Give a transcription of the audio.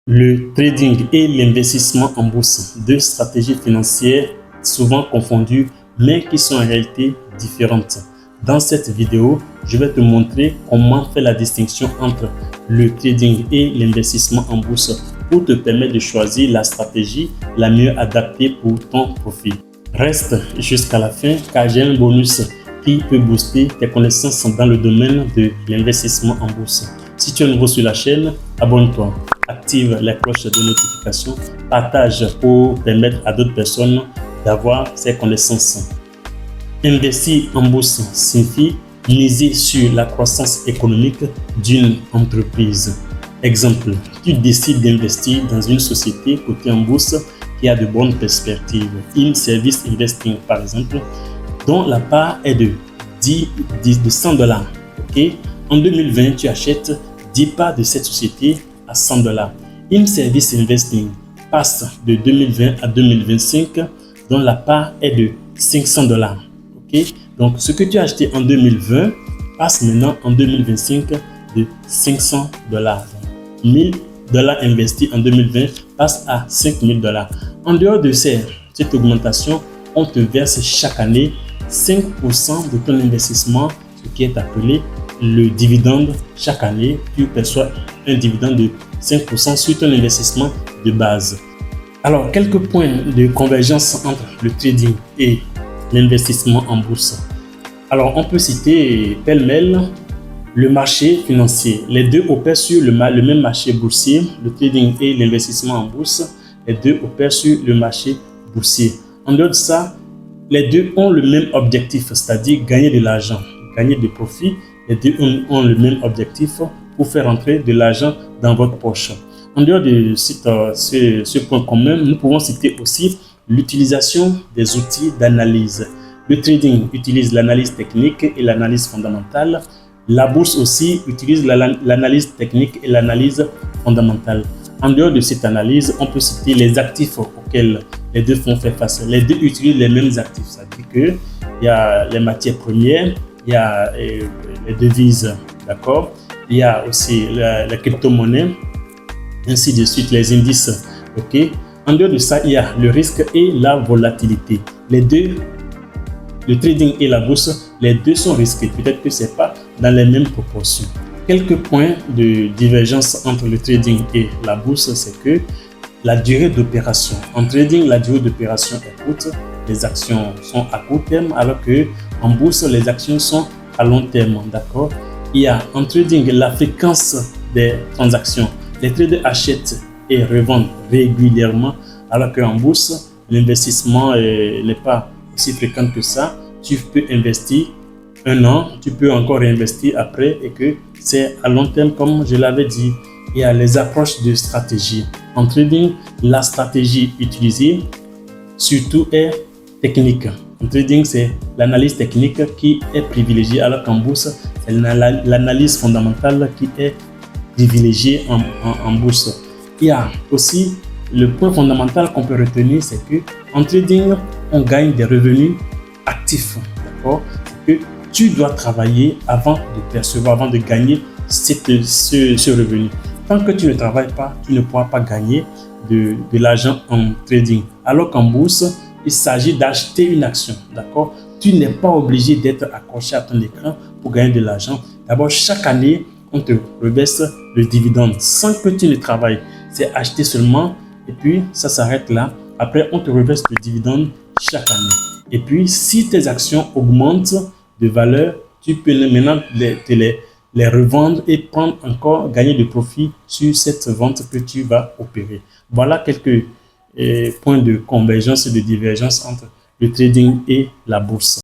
Le trading et l'investissement en bourse, deux stratégies financières souvent confondues, mais qui sont en réalité différentes. Dans cette vidéo, je vais te montrer comment faire la distinction entre le trading et l'investissement en bourse pour te permettre de choisir la stratégie la mieux adaptée pour ton profit. Reste jusqu'à la fin car j'ai un bonus qui peut booster tes connaissances dans le domaine de l'investissement en bourse. Si tu es nouveau sur la chaîne, abonne-toi. Active la cloche de notification, partage pour permettre à d'autres personnes d'avoir ces connaissances. Investir en bourse signifie miser sur la croissance économique d'une entreprise. Exemple, tu décides d'investir dans une société cotée en bourse qui a de bonnes perspectives. In-Service Investing, par exemple, dont la part est de $100. Okay? En 2020, tu achètes 10 parts de cette société à $100. In-Service Investing passe de 2020 à 2025, dont la part est de $500. Okay? Donc, ce que tu as acheté en 2020 passe maintenant en 2025 de $500. $1 000 investis en 2020 passe à $5 000. En dehors de cette augmentation, on te verse chaque année 5% de ton investissement, ce qui est appelé le dividende. Chaque année, tu perçois un dividende de 5% sur ton investissement de base. Alors, quelques points de convergence entre le trading et l'investissement en bourse. Alors, on peut citer pêle-mêle le marché financier. Les deux opèrent sur le même marché boursier. Le trading et l'investissement en bourse, les deux opèrent sur le marché boursier. En dehors de ça, les deux ont le même objectif, c'est-à-dire gagner de l'argent, gagner des profits. Les deux ont le même objectif pour faire entrer de l'argent dans votre poche. En dehors de ce point commun, nous pouvons citer aussi l'utilisation des outils d'analyse. Le trading utilise l'analyse technique et l'analyse fondamentale. La bourse aussi utilise l'analyse technique et l'analyse fondamentale. En dehors de cette analyse, on peut citer les actifs auxquels les deux font faire face. Les deux utilisent les mêmes actifs, c'est-à-dire qu'il y a les matières premières, il y a les devises, d'accord? Il y a aussi la crypto-monnaie, ainsi de suite, les indices, ok? En dehors de ça, il y a le risque et la volatilité. Les deux, le trading et la bourse, les deux sont risqués. Peut-être que ce n'est pas dans les mêmes proportions. Quelques points de divergence entre le trading et la bourse, c'est que la durée d'opération. En trading, la durée d'opération est courte. Les actions sont à court terme, alors que en bourse, les actions sont à long terme. D'accord? Il y a en trading la fréquence des transactions. Les traders achètent et revendent régulièrement, alors qu'en bourse, l'investissement n'est pas aussi fréquent que ça. Tu peux investir un an, tu peux encore réinvestir après et que c'est à long terme comme je l'avais dit. Il y a les approches de stratégie. En trading, la stratégie utilisée surtout est technique. En trading, c'est l'analyse technique qui est privilégiée, alors qu'en bourse, c'est l'analyse fondamentale qui est privilégiée en bourse. Il y a aussi le point fondamental qu'on peut retenir, c'est que en trading, on gagne des revenus actifs. D'accord? Que tu dois travailler avant de percevoir, avant de gagner ce revenu. Tant que tu ne travailles pas, tu ne pourras pas gagner de l'argent en trading. Alors qu'en bourse, il s'agit d'acheter une action. D'accord? Tu n'es pas obligé d'être accroché à ton écran pour gagner de l'argent. D'abord, chaque année, on te reverse le dividende sans que tu ne travailles. C'est acheter seulement et puis ça s'arrête là. Après, on te reverse le dividende chaque année. Et puis, si tes actions augmentent de valeur, tu peux maintenant les revendre et prendre encore, gagner de profit sur cette vente que tu vas opérer. Voilà quelques points de convergence et de divergence entre le trading et la bourse.